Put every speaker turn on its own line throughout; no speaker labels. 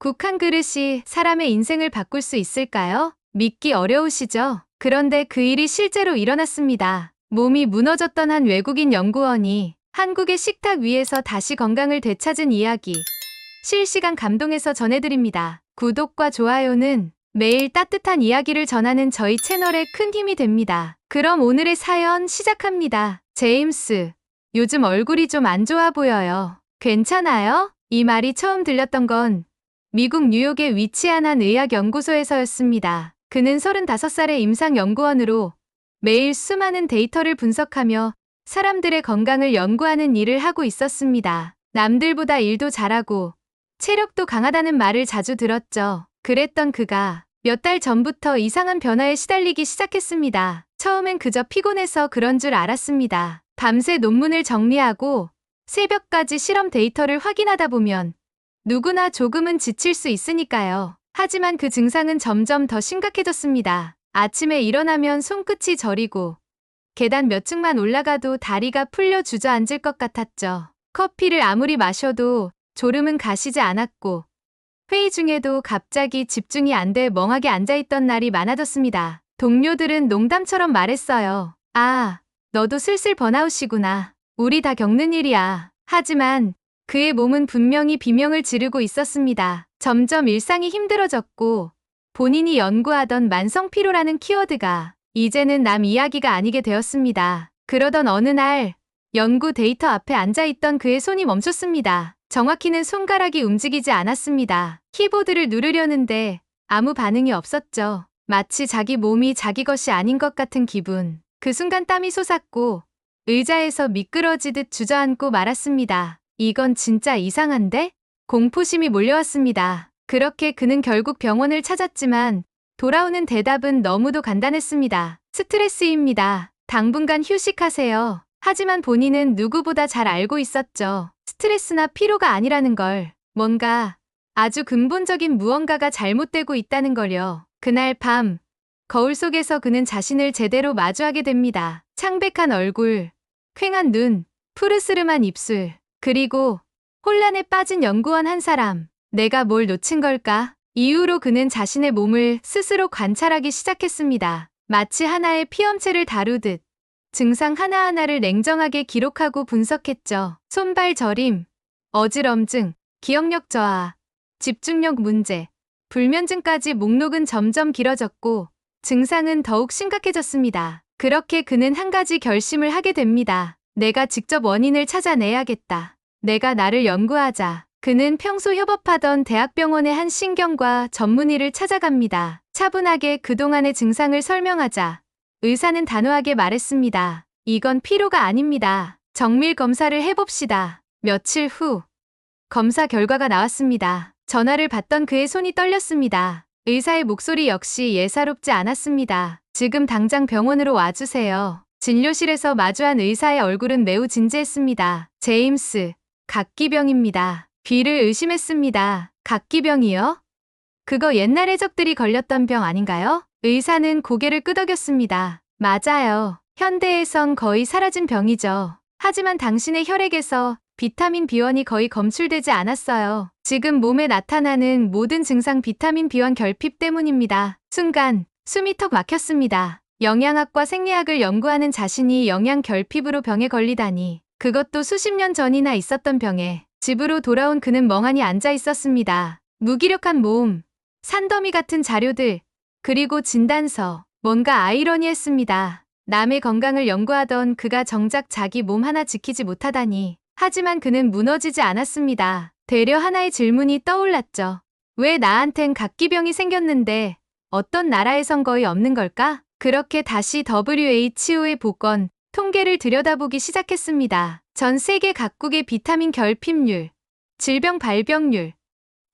국 한 그릇이 사람의 인생을 바꿀 수 있을까요? 믿기 어려우시죠? 그런데 그 일이 실제로 일어났습니다. 몸이 무너졌던 한 외국인 연구원이 한국의 식탁 위에서 다시 건강을 되찾은 이야기. 실시간 감동해서 전해드립니다. 구독과 좋아요는 매일 따뜻한 이야기를 전하는 저희 채널에 큰 힘이 됩니다. 그럼 오늘의 사연 시작합니다. 제임스, 요즘 얼굴이 좀 안 좋아 보여요. 괜찮아요? 이 말이 처음 들렸던 건 미국 뉴욕에 위치한 한 의학연구소에서였습니다. 그는 35살의 임상연구원으로 매일 수많은 데이터를 분석하며 사람들의 건강을 연구하는 일을 하고 있었습니다. 남들보다 일도 잘하고 체력도 강하다는 말을 자주 들었죠. 그랬던 그가 몇 달 전부터 이상한 변화에 시달리기 시작했습니다. 처음엔 그저 피곤해서 그런 줄 알았습니다. 밤새 논문을 정리하고 새벽까지 실험 데이터를 확인하다 보면 누구나 조금은 지칠 수 있으니까요. 하지만 그 증상은 점점 더 심각해졌습니다. 아침에 일어나면 손끝이 저리고 계단 몇 층만 올라가도 다리가 풀려 주저앉을 것 같았죠. 커피를 아무리 마셔도 졸음은 가시지 않았고 회의 중에도 갑자기 집중이 안 돼 멍하게 앉아있던 날이 많아졌습니다. 동료들은 농담처럼 말했어요. 아, 너도 슬슬 번아웃이구나. 우리 다 겪는 일이야. 하지만 그의 몸은 분명히 비명을 지르고 있었습니다. 점점 일상이 힘들어졌고 본인이 연구하던 만성 피로라는 키워드가 이제는 남 이야기가 아니게 되었습니다. 그러던 어느 날 연구 데이터 앞에 앉아있던 그의 손이 멈췄습니다. 정확히는 손가락이 움직이지 않았습니다. 키보드를 누르려는데 아무 반응이 없었죠. 마치 자기 몸이 자기 것이 아닌 것 같은 기분. 그 순간 땀이 솟았고 의자에서 미끄러지듯 주저앉고 말았습니다. 이건 진짜 이상한데? 공포심이 몰려왔습니다. 그렇게 그는 결국 병원을 찾았지만 돌아오는 대답은 너무도 간단했습니다. 스트레스입니다. 당분간 휴식하세요. 하지만 본인은 누구보다 잘 알고 있었죠. 스트레스나 피로가 아니라는 걸. 뭔가 아주 근본적인 무언가가 잘못되고 있다는 걸요. 그날 밤 거울 속에서 그는 자신을 제대로 마주하게 됩니다. 창백한 얼굴, 퀭한 눈, 푸르스름한 입술. 그리고 혼란에 빠진 연구원 한 사람. 내가 뭘 놓친 걸까? 이후로 그는 자신의 몸을 스스로 관찰하기 시작했습니다. 마치 하나의 피험체를 다루듯 증상 하나하나를 냉정하게 기록하고 분석했죠. 손발 저림, 어지럼증, 기억력 저하, 집중력 문제, 불면증까지 목록은 점점 길어졌고 증상은 더욱 심각해졌습니다. 그렇게 그는 한 가지 결심을 하게 됩니다. 내가 직접 원인을 찾아내야겠다. 내가 나를 연구하자. 그는 평소 협업하던 대학병원의 한 신경과 전문의를 찾아갑니다. 차분하게 그동안의 증상을 설명하자 의사는 단호하게 말했습니다. 이건 피로가 아닙니다. 정밀 검사를 해봅시다. 며칠 후 검사 결과가 나왔습니다. 전화를 받던 그의 손이 떨렸습니다. 의사의 목소리 역시 예사롭지 않았습니다. 지금 당장 병원으로 와주세요. 진료실에서 마주한 의사의 얼굴은 매우 진지했습니다. 제임스, 각기병입니다. 귀를 의심했습니다. 각기병이요? 그거 옛날 해적들이 걸렸던 병 아닌가요? 의사는 고개를 끄덕였습니다. 맞아요. 현대에선 거의 사라진 병이죠. 하지만 당신의 혈액에서 비타민 B1이 거의 검출되지 않았어요. 지금 몸에 나타나는 모든 증상 비타민 B1 결핍 때문입니다. 순간 숨이 턱 막혔습니다. 영양학과 생리학을 연구하는 자신이 영양 결핍으로 병에 걸리다니. 그것도 수십 년 전이나 있었던 병에. 집으로 돌아온 그는 멍하니 앉아 있었습니다. 무기력한 몸, 산더미 같은 자료들, 그리고 진단서. 뭔가 아이러니했습니다. 남의 건강을 연구하던 그가 정작 자기 몸 하나 지키지 못하다니. 하지만 그는 무너지지 않았습니다. 되려 하나의 질문이 떠올랐죠. 왜 나한텐 각기병이 생겼는데 어떤 나라에선 거의 없는 걸까? 그렇게 다시 WHO의 보건, 통계를 들여다보기 시작했습니다. 전 세계 각국의 비타민 결핍률, 질병 발병률,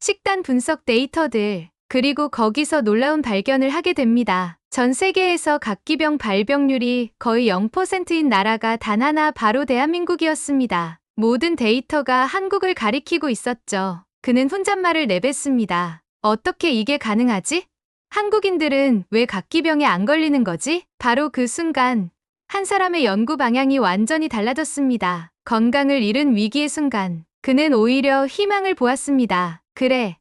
식단 분석 데이터들, 그리고 거기서 놀라운 발견을 하게 됩니다. 전 세계에서 각기병 발병률이 거의 0%인 나라가 단 하나, 바로 대한민국이었습니다. 모든 데이터가 한국을 가리키고 있었죠. 그는 혼잣말을 내뱉습니다. 어떻게 이게 가능하지? 한국인들은 왜 각기병에 안 걸리는 거지? 바로 그 순간 한 사람의 연구 방향이 완전히 달라졌습니다. 건강을 잃은 위기의 순간 그는 오히려 희망을 보았습니다. 그래,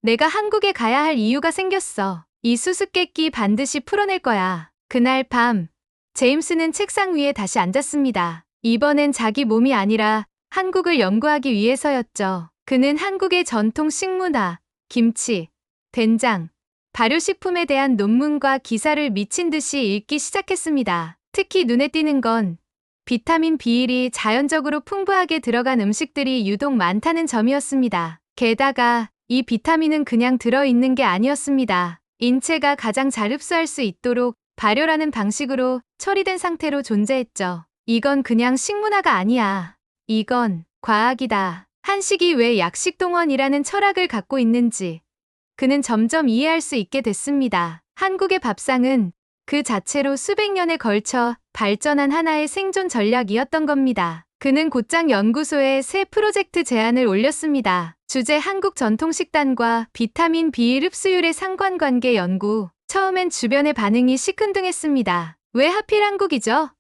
내가 한국에 가야 할 이유가 생겼어. 이 수수께끼 반드시 풀어낼 거야. 그날 밤, 제임스는 책상 위에 다시 앉았습니다. 이번엔 자기 몸이 아니라 한국을 연구하기 위해서였죠. 그는 한국의 전통 식문화, 김치, 된장, 발효식품에 대한 논문과 기사를 미친 듯이 읽기 시작했습니다. 특히 눈에 띄는 건 비타민 B1이 자연적으로 풍부하게 들어간 음식들이 유독 많다는 점이었습니다. 게다가 이 비타민은 그냥 들어있는 게 아니었습니다. 인체가 가장 잘 흡수할 수 있도록 발효라는 방식으로 처리된 상태로 존재했죠. 이건 그냥 식문화가 아니야. 이건 과학이다. 한식이 왜 약식동원이라는 철학을 갖고 있는지 그는 점점 이해할 수 있게 됐습니다. 한국의 밥상은 그 자체로 수백 년에 걸쳐 발전한 하나의 생존 전략이었던 겁니다. 그는 곧장 연구소에 새 프로젝트 제안을 올렸습니다. 주제 한국 전통식단과 비타민 B1 흡수율의 상관관계 연구. 처음엔 주변의 반응이 시큰둥했습니다. 왜 하필 한국이죠?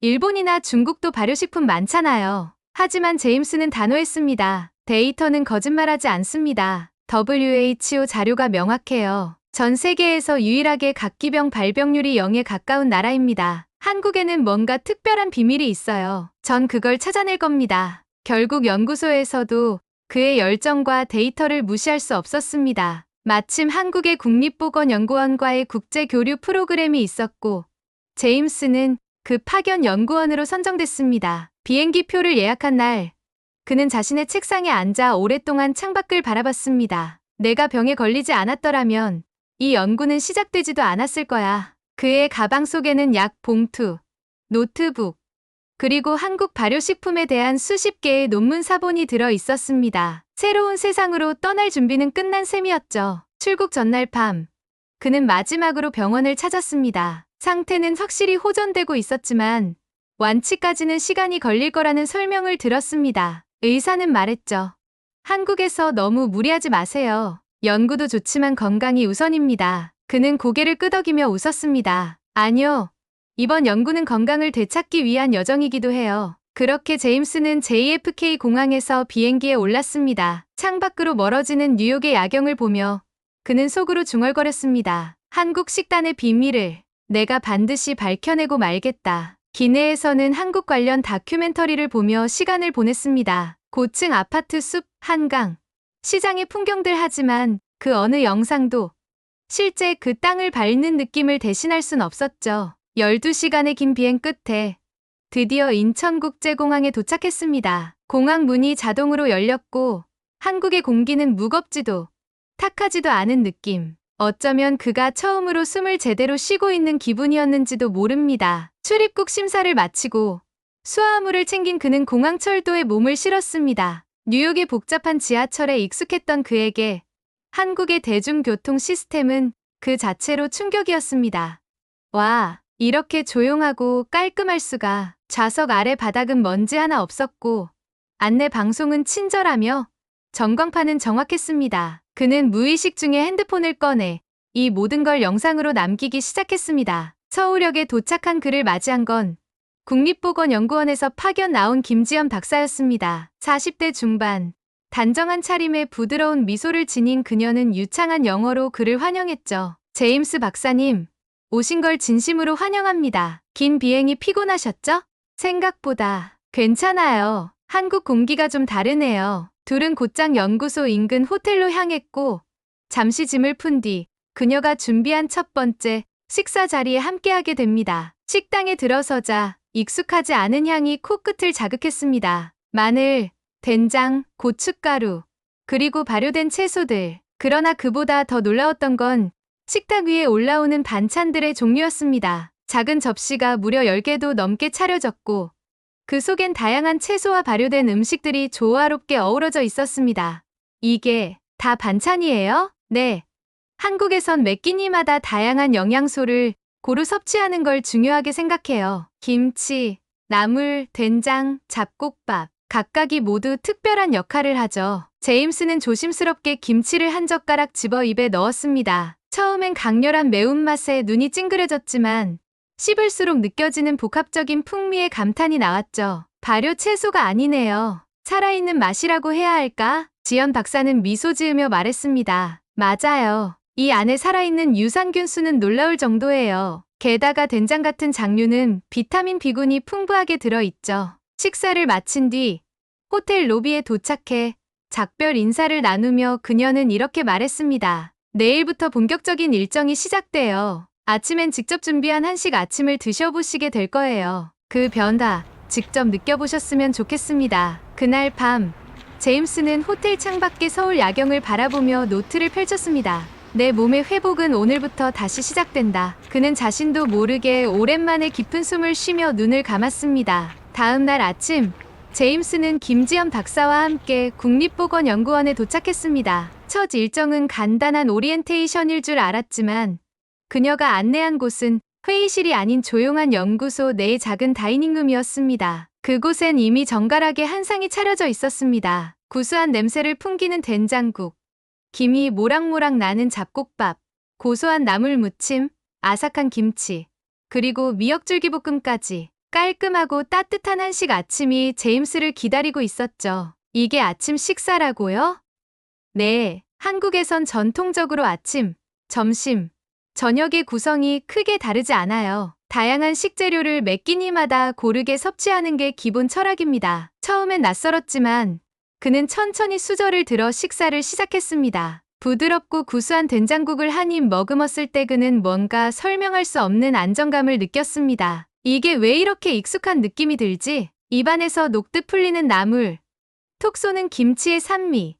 일본이나 중국도 발효식품 많잖아요. 하지만 제임스는 단호했습니다. 데이터는 거짓말하지 않습니다. WHO 자료가 명확해요. 전 세계에서 유일하게 각기병 발병률이 0에 가까운 나라입니다. 한국에는 뭔가 특별한 비밀이 있어요. 전 그걸 찾아낼 겁니다. 결국 연구소에서도 그의 열정과 데이터를 무시할 수 없었습니다. 마침 한국의 국립보건연구원과의 국제교류 프로그램이 있었고 제임스는 그 파견 연구원으로 선정됐습니다. 비행기 표를 예약한 날 그는 자신의 책상에 앉아 오랫동안 창밖을 바라봤습니다. 내가 병에 걸리지 않았더라면 이 연구는 시작되지도 않았을 거야. 그의 가방 속에는 약 봉투, 노트북, 그리고 한국 발효식품에 대한 수십 개의 논문 사본이 들어 있었습니다. 새로운 세상으로 떠날 준비는 끝난 셈이었죠. 출국 전날 밤, 그는 마지막으로 병원을 찾았습니다. 상태는 확실히 호전되고 있었지만 완치까지는 시간이 걸릴 거라는 설명을 들었습니다. 의사는 말했죠. 한국에서 너무 무리하지 마세요. 연구도 좋지만 건강이 우선입니다. 그는 고개를 끄덕이며 웃었습니다. 아니요. 이번 연구는 건강을 되찾기 위한 여정이기도 해요. 그렇게 제임스는 JFK 공항에서 비행기에 올랐습니다. 창밖으로 멀어지는 뉴욕의 야경을 보며 그는 속으로 중얼거렸습니다. 한국 식단의 비밀을 내가 반드시 밝혀내고 말겠다. 기내에서는 한국 관련 다큐멘터리를 보며 시간을 보냈습니다. 고층 아파트 숲, 한강, 시장의 풍경들 하지만 그 어느 영상도 실제 그 땅을 밟는 느낌을 대신할 순 없었죠. 12시간의 긴 비행 끝에 드디어 인천국제공항에 도착했습니다. 공항 문이 자동으로 열렸고 한국의 공기는 무겁지도 탁하지도 않은 느낌. 어쩌면 그가 처음으로 숨을 제대로 쉬고 있는 기분이었는지도 모릅니다. 출입국 심사를 마치고 수화물을 챙긴 그는 공항철도에 몸을 실었습니다. 뉴욕의 복잡한 지하철에 익숙했던 그에게 한국의 대중교통 시스템은 그 자체로 충격이었습니다. 와, 이렇게 조용하고 깔끔할 수가. 좌석 아래 바닥은 먼지 하나 없었고 안내 방송은 친절하며 전광판은 정확했습니다. 그는 무의식 중에 핸드폰을 꺼내 이 모든 걸 영상으로 남기기 시작했습니다. 서울역에 도착한 그를 맞이한 건 국립보건연구원에서 파견 나온 김지연 박사였습니다. 40대 중반, 단정한 차림에 부드러운 미소를 지닌 그녀는 유창한 영어로 그를 환영했죠. 제임스 박사님, 오신 걸 진심으로 환영합니다. 긴 비행이 피곤하셨죠? 생각보다 괜찮아요. 한국 공기가 좀 다르네요. 둘은 곧장 연구소 인근 호텔로 향했고 잠시 짐을 푼 뒤 그녀가 준비한 첫 번째 식사 자리에 함께하게 됩니다. 식당에 들어서자 익숙하지 않은 향이 코끝을 자극했습니다. 마늘, 된장, 고춧가루, 그리고 발효된 채소들. 그러나 그보다 더 놀라웠던 건 식탁 위에 올라오는 반찬들의 종류였습니다. 작은 접시가 무려 10개도 넘게 차려졌고 그 속엔 다양한 채소와 발효된 음식들이 조화롭게 어우러져 있었습니다. 이게 다 반찬이에요? 네. 한국에선 매 끼니마다 다양한 영양소를 고루 섭취하는 걸 중요하게 생각해요. 김치, 나물, 된장, 잡곡밥. 각각이 모두 특별한 역할을 하죠. 제임스는 조심스럽게 김치를 한 젓가락 집어 입에 넣었습니다. 처음엔 강렬한 매운맛에 눈이 찡그려졌지만 씹을수록 느껴지는 복합적인 풍미에 감탄이 나왔죠. 발효 채소가 아니네요. 살아있는 맛이라고 해야 할까? 지연 박사는 미소 지으며 말했습니다. 맞아요. 이 안에 살아있는 유산균 수는 놀라울 정도예요. 게다가 된장 같은 장류는 비타민 B군이 풍부하게 들어있죠. 식사를 마친 뒤 호텔 로비에 도착해 작별 인사를 나누며 그녀는 이렇게 말했습니다. 내일부터 본격적인 일정이 시작돼요. 아침엔 직접 준비한 한식 아침을 드셔보시게 될 거예요. 그 변화 직접 느껴보셨으면 좋겠습니다. 그날 밤 제임스는 호텔 창밖의 서울 야경을 바라보며 노트를 펼쳤습니다. 내 몸의 회복은 오늘부터 다시 시작된다. 그는 자신도 모르게 오랜만에 깊은 숨을 쉬며 눈을 감았습니다. 다음 날 아침, 제임스는 김지연 박사와 함께 국립보건연구원에 도착했습니다. 첫 일정은 간단한 오리엔테이션일 줄 알았지만 그녀가 안내한 곳은 회의실이 아닌 조용한 연구소 내의 작은 다이닝룸이었습니다. 그곳엔 이미 정갈하게 한상이 차려져 있었습니다. 구수한 냄새를 풍기는 된장국, 김이 모락모락 나는 잡곡밥, 고소한 나물 무침, 아삭한 김치, 그리고 미역줄기볶음까지 깔끔하고 따뜻한 한식 아침이 제임스를 기다리고 있었죠. 이게 아침 식사라고요? 네, 한국에선 전통적으로 아침, 점심, 저녁의 구성이 크게 다르지 않아요. 다양한 식재료를 매 끼니마다 고르게 섭취하는 게 기본 철학입니다. 처음엔 낯설었지만 그는 천천히 수저를 들어 식사를 시작했습니다. 부드럽고 구수한 된장국을 한 입 머금었을 때 그는 뭔가 설명할 수 없는 안정감을 느꼈습니다. 이게 왜 이렇게 익숙한 느낌이 들지? 입안에서 녹듯 풀리는 나물, 톡 쏘는 김치의 산미,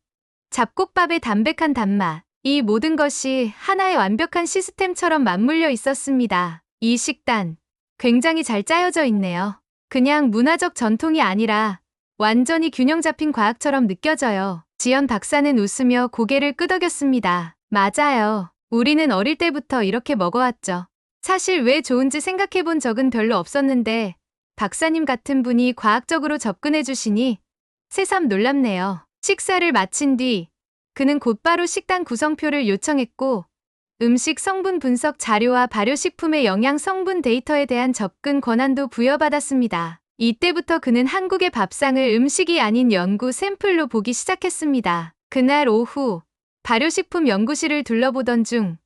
잡곡밥의 담백한 단맛, 이 모든 것이 하나의 완벽한 시스템처럼 맞물려 있었습니다. 이 식단, 굉장히 잘 짜여져 있네요. 그냥 문화적 전통이 아니라 완전히 균형 잡힌 과학처럼 느껴져요. 지연 박사는 웃으며 고개를 끄덕였습니다. 맞아요. 우리는 어릴 때부터 이렇게 먹어왔죠. 사실 왜 좋은지 생각해 본 적은 별로 없었는데 박사님 같은 분이 과학적으로 접근해 주시니 새삼 놀랍네요. 식사를 마친 뒤 그는 곧바로 식단 구성표를 요청했고 음식 성분 분석 자료와 발효식품의 영양 성분 데이터에 대한 접근 권한도 부여받았습니다. 이때부터 그는 한국의 밥상을 음식이 아닌 연구 샘플로 보기 시작했습니다. 그날 오후 발효식품 연구실을 둘러보던 중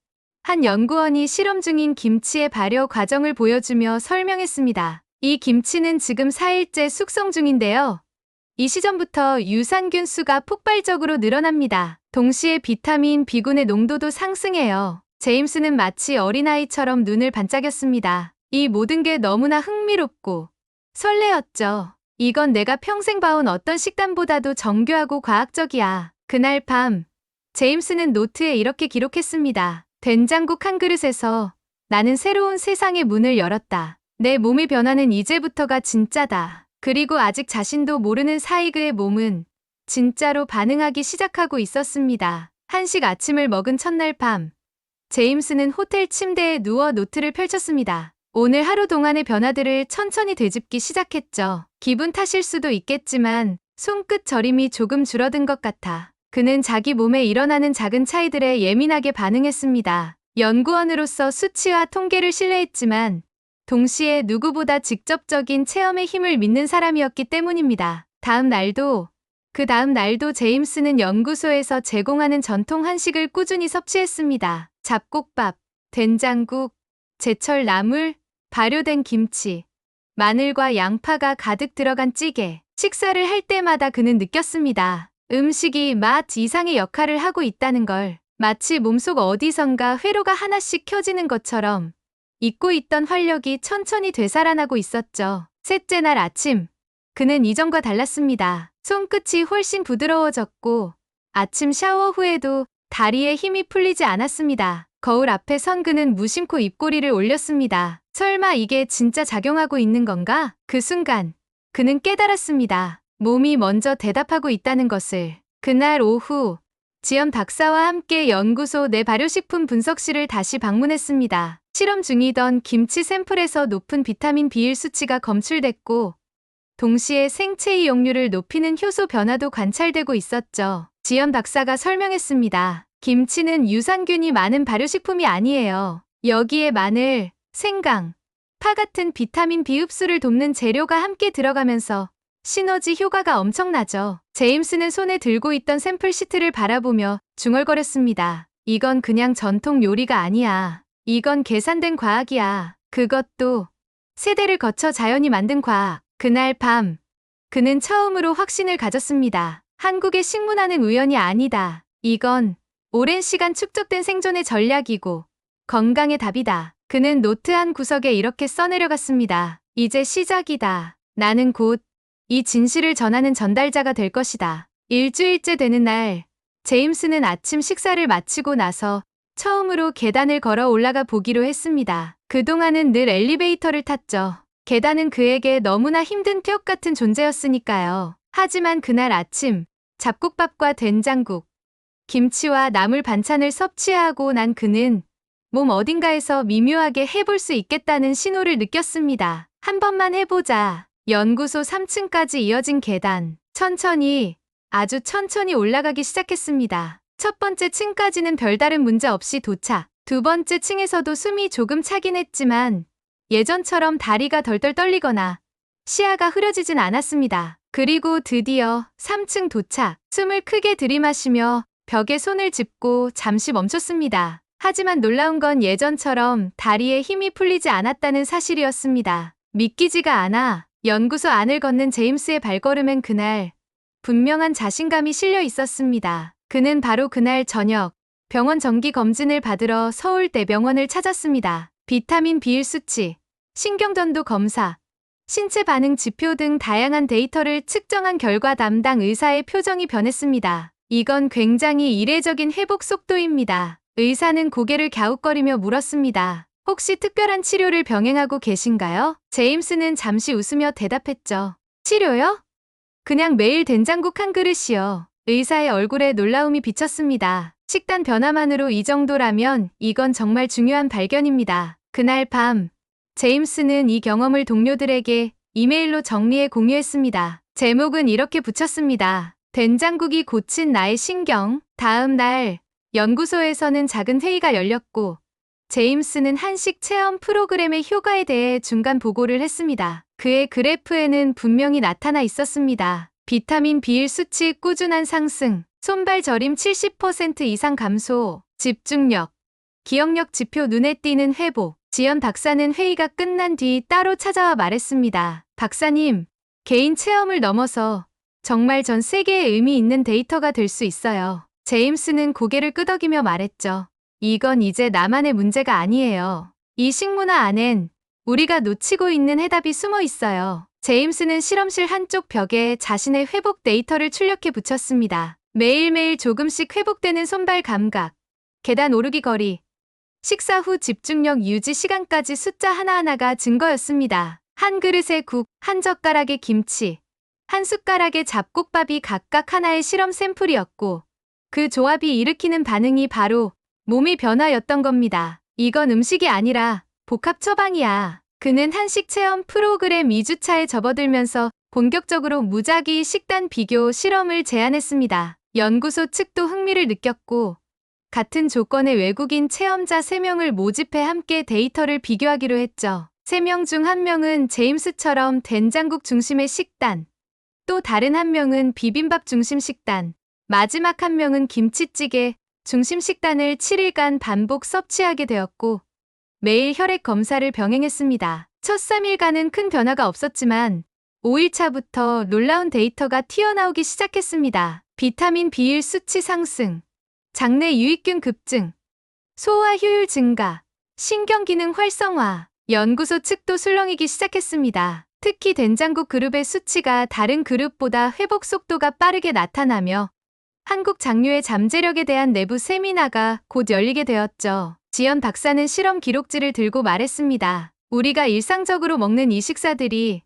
한 연구원이 실험 중인 김치의 발효 과정을 보여주며 설명했습니다. 이 김치는 지금 4일째 숙성 중인데요. 이 시점부터 유산균 수가 폭발적으로 늘어납니다. 동시에 비타민 B군의 농도도 상승해요. 제임스는 마치 어린아이처럼 눈을 반짝였습니다. 이 모든 게 너무나 흥미롭고 설레었죠. 이건 내가 평생 봐온 어떤 식단보다도 정교하고 과학적이야. 그날 밤, 제임스는 노트에 이렇게 기록했습니다. 된장국 한 그릇에서 나는 새로운 세상의 문을 열었다. 내 몸의 변화는 이제부터가 진짜다. 그리고 아직 자신도 모르는 사이 그의 몸은 진짜로 반응하기 시작하고 있었습니다. 한식 아침을 먹은 첫날 밤, 제임스는 호텔 침대에 누워 노트를 펼쳤습니다. 오늘 하루 동안의 변화들을 천천히 되짚기 시작했죠. 기분 탓일 수도 있겠지만 손끝 저림이 조금 줄어든 것 같아. 그는 자기 몸에 일어나는 작은 차이들에 예민하게 반응했습니다. 연구원으로서 수치와 통계를 신뢰했지만 동시에 누구보다 직접적인 체험의 힘을 믿는 사람이었기 때문입니다. 그 다음 날도 제임스는 연구소에서 제공하는 전통 한식을 꾸준히 섭취했습니다. 잡곡밥, 된장국, 제철 나물, 발효된 김치, 마늘과 양파가 가득 들어간 찌개. 식사를 할 때마다 그는 느꼈습니다. 음식이 맛 이상의 역할을 하고 있다는 걸. 마치 몸속 어디선가 회로가 하나씩 켜지는 것처럼 잊고 있던 활력이 천천히 되살아나고 있었죠. 셋째 날 아침, 그는 이전과 달랐습니다. 손끝이 훨씬 부드러워졌고 아침 샤워 후에도 다리에 힘이 풀리지 않았습니다. 거울 앞에 선 그는 무심코 입꼬리를 올렸습니다. 설마 이게 진짜 작용하고 있는 건가? 그 순간 그는 깨달았습니다. 몸이 먼저 대답하고 있다는 것을. 그날 오후 지연 박사와 함께 연구소 내 발효식품 분석실을 다시 방문했습니다. 실험 중이던 김치 샘플에서 높은 비타민 B1 수치가 검출됐고 동시에 생체 이용률을 높이는 효소 변화도 관찰되고 있었죠. 지연 박사가 설명했습니다. 김치는 유산균이 많은 발효식품이 아니에요. 여기에 마늘, 생강, 파 같은 비타민 B 흡수를 돕는 재료가 함께 들어가면서 시너지 효과가 엄청나죠. 제임스는 손에 들고 있던 샘플 시트를 바라보며 중얼거렸습니다. 이건 그냥 전통 요리가 아니야. 이건 계산된 과학이야. 그것도 세대를 거쳐 자연이 만든 과학. 그날 밤, 그는 처음으로 확신을 가졌습니다. 한국의 식문화는 우연이 아니다. 이건 오랜 시간 축적된 생존의 전략이고 건강의 답이다. 그는 노트 한 구석에 이렇게 써내려갔습니다. 이제 시작이다. 나는 곧 이 진실을 전하는 전달자가 될 것이다. 일주일째 되는 날, 제임스는 아침 식사를 마치고 나서 처음으로 계단을 걸어 올라가 보기로 했습니다. 그동안은 늘 엘리베이터를 탔죠. 계단은 그에게 너무나 힘든 뼈 같은 존재였으니까요. 하지만 그날 아침, 잡곡밥과 된장국, 김치와 나물 반찬을 섭취하고 난 그는 몸 어딘가에서 미묘하게 해볼 수 있겠다는 신호를 느꼈습니다. 한 번만 해보자. 연구소 3층까지 이어진 계단. 천천히, 아주 천천히 올라가기 시작했습니다. 첫 번째 층까지는 별다른 문제 없이 도착. 두 번째 층에서도 숨이 조금 차긴 했지만 예전처럼 다리가 덜덜 떨리거나 시야가 흐려지진 않았습니다. 그리고 드디어 3층 도착. 숨을 크게 들이마시며 벽에 손을 짚고 잠시 멈췄습니다. 하지만 놀라운 건 예전처럼 다리에 힘이 풀리지 않았다는 사실이었습니다. 믿기지가 않아. 연구소 안을 걷는 제임스의 발걸음엔 그날 분명한 자신감이 실려 있었습니다. 그는 바로 그날 저녁 병원 정기 검진을 받으러 서울대병원을 찾았습니다. 비타민 B1 수치, 신경전도 검사, 신체 반응 지표 등 다양한 데이터를 측정한 결과 담당 의사의 표정이 변했습니다. 이건 굉장히 이례적인 회복 속도입니다. 의사는 고개를 갸웃거리며 물었습니다. 혹시 특별한 치료를 병행하고 계신가요? 제임스는 잠시 웃으며 대답했죠. 치료요? 그냥 매일 된장국 한 그릇이요. 의사의 얼굴에 놀라움이 비쳤습니다. 식단 변화만으로 이 정도라면 이건 정말 중요한 발견입니다. 그날 밤, 제임스는 이 경험을 동료들에게 이메일로 정리해 공유했습니다. 제목은 이렇게 붙였습니다. 된장국이 고친 나의 신경. 다음 날, 연구소에서는 작은 회의가 열렸고, 제임스는 한식 체험 프로그램의 효과에 대해 중간 보고를 했습니다. 그의 그래프에는 분명히 나타나 있었습니다. 비타민 B1 수치 꾸준한 상승, 손발 저림 70% 이상 감소, 집중력, 기억력 지표 눈에 띄는 회복. 지연 박사는 회의가 끝난 뒤 따로 찾아와 말했습니다. 박사님, 개인 체험을 넘어서 정말 전 세계에 의미 있는 데이터가 될 수 있어요. 제임스는 고개를 끄덕이며 말했죠. 이건 이제 나만의 문제가 아니에요. 이 식문화 안엔 우리가 놓치고 있는 해답이 숨어 있어요. 제임스는 실험실 한쪽 벽에 자신의 회복 데이터를 출력해 붙였습니다. 매일매일 조금씩 회복되는 손발 감각, 계단 오르기 거리, 식사 후 집중력 유지 시간까지 숫자 하나하나가 증거였습니다. 한 그릇의 국, 한 젓가락의 김치, 한 숟가락의 잡곡밥이 각각 하나의 실험 샘플이었고 그 조합이 일으키는 반응이 바로 몸의 변화였던 겁니다. 이건 음식이 아니라 복합 처방이야. 그는 한식 체험 프로그램 2주차에 접어들면서 본격적으로 무작위 식단 비교 실험을 제안했습니다. 연구소 측도 흥미를 느꼈고 같은 조건의 외국인 체험자 3명을 모집해 함께 데이터를 비교하기로 했죠. 3명 중 1명은 제임스처럼 된장국 중심의 식단, 또 다른 1명은 비빔밥 중심 식단, 마지막 1명은 김치찌개 중심 식단을 7일간 반복 섭취하게 되었고 매일 혈액 검사를 병행했습니다. 첫 3일간은 큰 변화가 없었지만 5일차부터 놀라운 데이터가 튀어나오기 시작했습니다. 비타민 B1 수치 상승, 장내 유익균 급증, 소화 효율 증가, 신경기능 활성화. 연구소 측도 술렁이기 시작했습니다. 특히 된장국 그룹의 수치가 다른 그룹보다 회복 속도가 빠르게 나타나며 한국 장류의 잠재력에 대한 내부 세미나가 곧 열리게 되었죠. 지연 박사는 실험 기록지를 들고 말했습니다. 우리가 일상적으로 먹는 이 식사들이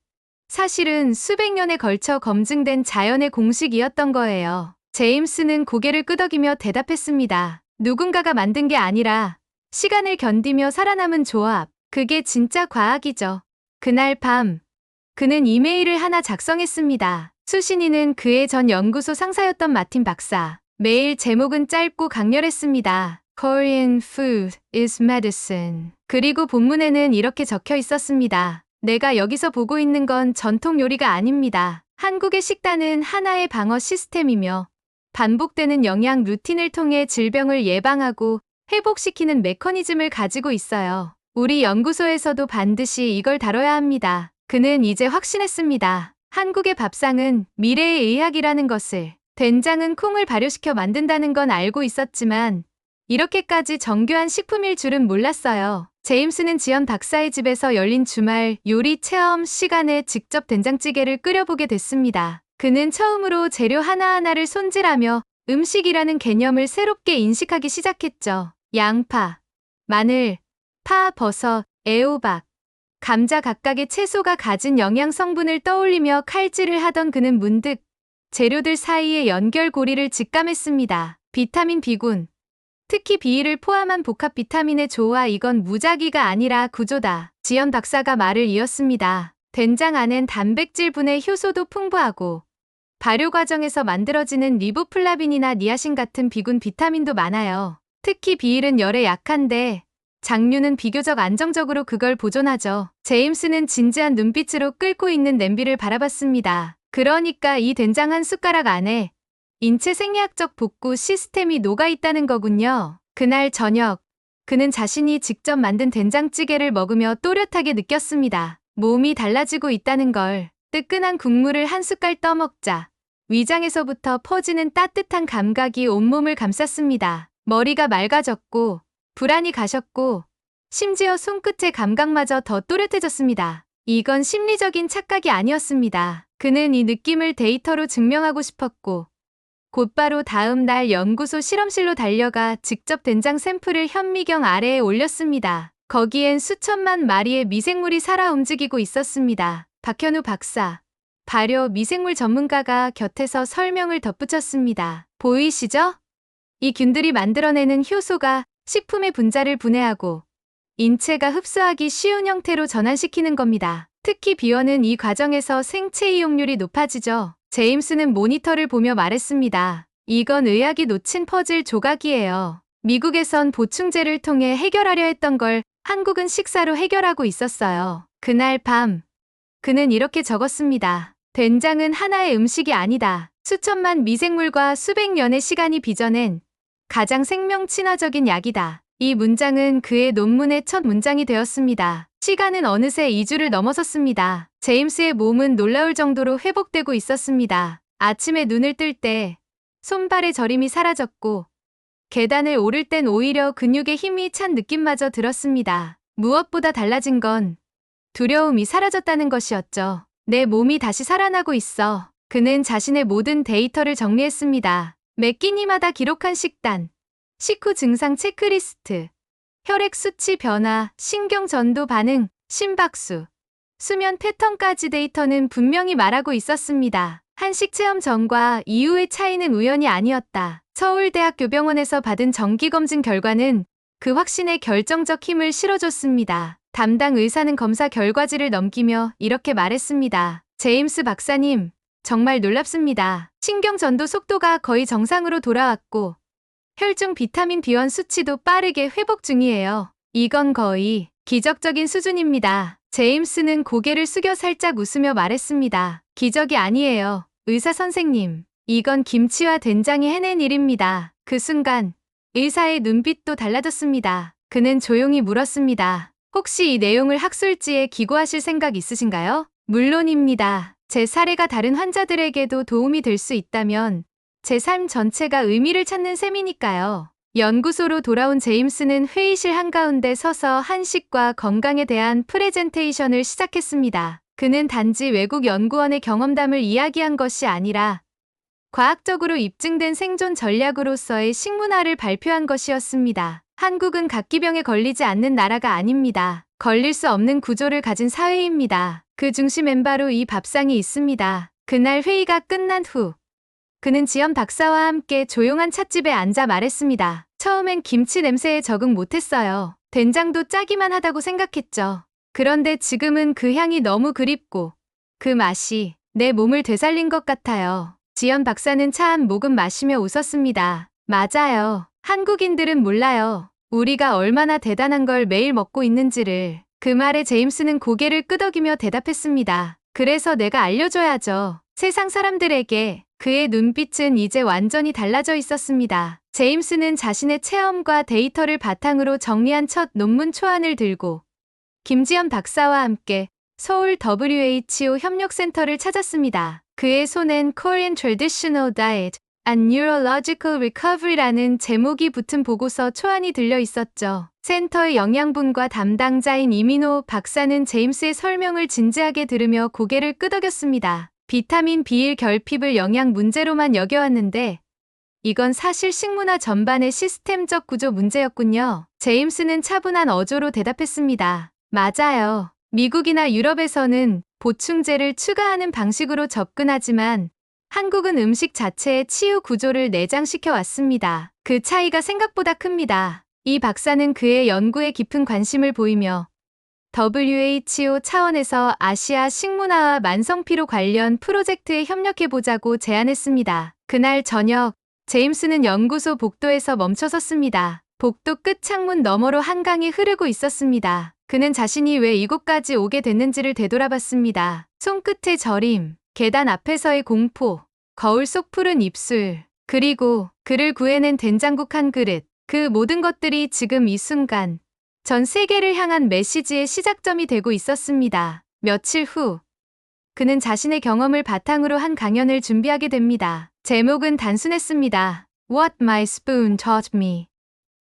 사실은 수백 년에 걸쳐 검증된 자연의 공식이었던 거예요. 제임스는 고개를 끄덕이며 대답했습니다. 누군가가 만든 게 아니라 시간을 견디며 살아남은 조합. 그게 진짜 과학이죠. 그날 밤, 그는 이메일을 하나 작성했습니다. 수신인은 그의 전 연구소 상사였던 마틴 박사. 메일 제목은 짧고 강렬했습니다. Korean food is medicine. 그리고 본문에는 이렇게 적혀 있었습니다. 내가 여기서 보고 있는 건 전통 요리가 아닙니다. 한국의 식단은 하나의 방어 시스템이며 반복되는 영양 루틴을 통해 질병을 예방하고 회복시키는 메커니즘을 가지고 있어요. 우리 연구소에서도 반드시 이걸 다뤄야 합니다. 그는 이제 확신했습니다. 한국의 밥상은 미래의 의학이라는 것을. 된장은 콩을 발효시켜 만든다는 건 알고 있었지만 이렇게까지 정교한 식품일 줄은 몰랐어요. 제임스는 지연 박사의 집에서 열린 주말 요리 체험 시간에 직접 된장찌개를 끓여보게 됐습니다. 그는 처음으로 재료 하나하나를 손질하며 음식이라는 개념을 새롭게 인식하기 시작했죠. 양파, 마늘, 파, 버섯, 애호박, 감자 각각의 채소가 가진 영양 성분을 떠올리며 칼질을 하던 그는 문득 재료들 사이의 연결고리를 직감했습니다. 비타민 B군, 특히 B를 포함한 복합 비타민의 조화, 이건 무작위가 아니라 구조다. 지연 박사가 말을 이었습니다. 된장 안엔 단백질분의 효소도 풍부하고 발효 과정에서 만들어지는 리보플라빈이나 니아신 같은 B군 비타민도 많아요. 특히 B일은 열에 약한데 장류는 비교적 안정적으로 그걸 보존하죠. 제임스는 진지한 눈빛으로 끓고 있는 냄비를 바라봤습니다. 그러니까 이 된장 한 숟가락 안에 인체 생리학적 복구 시스템이 녹아있다는 거군요. 그날 저녁, 그는 자신이 직접 만든 된장찌개를 먹으며 또렷하게 느꼈습니다. 몸이 달라지고 있다는 걸. 뜨끈한 국물을 한 숟갈 떠먹자 위장에서부터 퍼지는 따뜻한 감각이 온몸을 감쌌습니다. 머리가 맑아졌고 불안이 가셨고 심지어 손끝의 감각마저 더 또렷해졌습니다. 이건 심리적인 착각이 아니었습니다. 그는 이 느낌을 데이터로 증명하고 싶었고 곧바로 다음 날 연구소 실험실로 달려가 직접 된장 샘플을 현미경 아래에 올렸습니다. 거기엔 수천만 마리의 미생물이 살아 움직이고 있었습니다. 박현우 박사, 발효 미생물 전문가가 곁에서 설명을 덧붙였습니다. 보이시죠? 이 균들이 만들어내는 효소가 식품의 분자를 분해하고 인체가 흡수하기 쉬운 형태로 전환시키는 겁니다. 특히 비원은 이 과정에서 생체 이용률이 높아지죠. 제임스는 모니터를 보며 말했습니다. 이건 의학이 놓친 퍼즐 조각이에요. 미국에선 보충제를 통해 해결하려 했던 걸 한국은 식사로 해결하고 있었어요. 그날 밤, 그는 이렇게 적었습니다. 된장은 하나의 음식이 아니다. 수천만 미생물과 수백 년의 시간이 빚어낸 가장 생명 친화적인 약이다. 이 문장은 그의 논문의 첫 문장이 되었습니다. 시간은 어느새 2주를 넘어섰습니다. 제임스의 몸은 놀라울 정도로 회복되고 있었습니다. 아침에 눈을 뜰 때 손발의 저림이 사라졌고 계단을 오를 땐 오히려 근육에 힘이 찬 느낌마저 들었습니다. 무엇보다 달라진 건 두려움이 사라졌다는 것이었죠. 내 몸이 다시 살아나고 있어. 그는 자신의 모든 데이터를 정리했습니다. 매 끼니마다 기록한 식단, 식후 증상 체크리스트, 혈액 수치 변화, 신경 전도 반응, 심박수, 수면 패턴까지 데이터는 분명히 말하고 있었습니다. 한식 체험 전과 이후의 차이는 우연이 아니었다. 서울대학교병원에서 받은 정기검진 결과는 그 확신에 결정적 힘을 실어줬습니다. 담당 의사는 검사 결과지를 넘기며 이렇게 말했습니다. 제임스 박사님, 정말 놀랍습니다. 신경 전도 속도가 거의 정상으로 돌아왔고 혈중 비타민 B1 수치도 빠르게 회복 중이에요. 이건 거의 기적적인 수준입니다. 제임스는 고개를 숙여 살짝 웃으며 말했습니다. 기적이 아니에요. 의사 선생님. 이건 김치와 된장이 해낸 일입니다. 그 순간 의사의 눈빛도 달라졌습니다. 그는 조용히 물었습니다. 혹시 이 내용을 학술지에 기고하실 생각 있으신가요? 물론입니다. 제 사례가 다른 환자들에게도 도움이 될 수 있다면 제 삶 전체가 의미를 찾는 셈이니까요. 연구소로 돌아온 제임스는 회의실 한가운데 서서 한식과 건강에 대한 프레젠테이션을 시작했습니다. 그는 단지 외국 연구원의 경험담을 이야기한 것이 아니라 과학적으로 입증된 생존 전략으로서의 식문화를 발표한 것이었습니다. 한국은 각기병에 걸리지 않는 나라가 아닙니다. 걸릴 수 없는 구조를 가진 사회입니다. 그 중심엔 바로 이 밥상이 있습니다. 그날 회의가 끝난 후 그는 지연 박사와 함께 조용한 찻집에 앉아 말했습니다. 처음엔 김치 냄새에 적응 못했어요. 된장도 짜기만 하다고 생각했죠. 그런데 지금은 그 향이 너무 그립고 그 맛이 내 몸을 되살린 것 같아요. 지연 박사는 차 한 모금 마시며 웃었습니다. 맞아요. 한국인들은 몰라요. 우리가 얼마나 대단한 걸 매일 먹고 있는지를. 그 말에 제임스는 고개를 끄덕이며 대답했습니다. 그래서 내가 알려줘야죠. 세상 사람들에게. 그의 눈빛은 이제 완전히 달라져 있었습니다. 제임스는 자신의 체험과 데이터를 바탕으로 정리한 첫 논문 초안을 들고 김지연 박사와 함께 서울 WHO 협력센터를 찾았습니다. 그의 손엔 Korean Traditional Diet and Neurological Recovery라는 제목이 붙은 보고서 초안이 들려 있었죠. 센터의 영양분과 담당자인 이민호 박사는 제임스의 설명을 진지하게 들으며 고개를 끄덕였습니다. 비타민 B1 결핍을 영양 문제로만 여겨왔는데 이건 사실 식문화 전반의 시스템적 구조 문제였군요. 제임스는 차분한 어조로 대답했습니다. 맞아요. 미국이나 유럽에서는 보충제를 추가하는 방식으로 접근하지만 한국은 음식 자체의 치유 구조를 내장시켜 왔습니다. 그 차이가 생각보다 큽니다. 이 박사는 그의 연구에 깊은 관심을 보이며 WHO 차원에서 아시아 식문화와 만성피로 관련 프로젝트에 협력해보자고 제안했습니다. 그날 저녁, 제임스는 연구소 복도에서 멈춰섰습니다. 복도 끝 창문 너머로 한강이 흐르고 있었습니다. 그는 자신이 왜 이곳까지 오게 됐는지를 되돌아봤습니다. 손끝의 저림, 계단 앞에서의 공포, 거울 속 푸른 입술, 그리고 그를 구해낸 된장국 한 그릇. 그 모든 것들이 지금 이 순간 전 세계를 향한 메시지의 시작점이 되고 있었습니다. 며칠 후, 그는 자신의 경험을 바탕으로 한 강연을 준비하게 됩니다. 제목은 단순했습니다. What my spoon taught me.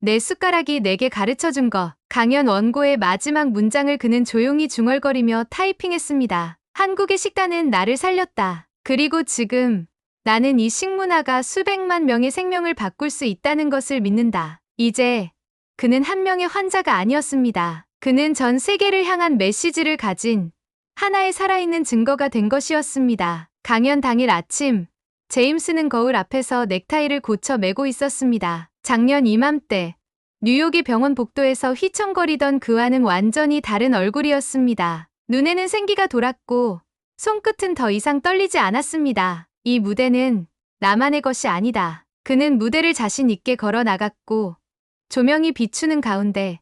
내 숟가락이 내게 가르쳐준 것. 강연 원고의 마지막 문장을 그는 조용히 중얼거리며 타이핑했습니다. 한국의 식단은 나를 살렸다. 그리고 지금 나는 이 식문화가 수백만 명의 생명을 바꿀 수 있다는 것을 믿는다. 이제 그는 한 명의 환자가 아니었습니다. 그는 전 세계를 향한 메시지를 가진 하나의 살아있는 증거가 된 것이었습니다. 강연 당일 아침, 제임스는 거울 앞에서 넥타이를 고쳐 매고 있었습니다. 작년 이맘때 뉴욕의 병원 복도에서 휘청거리던 그와는 완전히 다른 얼굴이었습니다. 눈에는 생기가 돌았고 손끝은 더 이상 떨리지 않았습니다. 이 무대는 나만의 것이 아니다. 그는 무대를 자신 있게 걸어 나갔고 조명이 비추는 가운데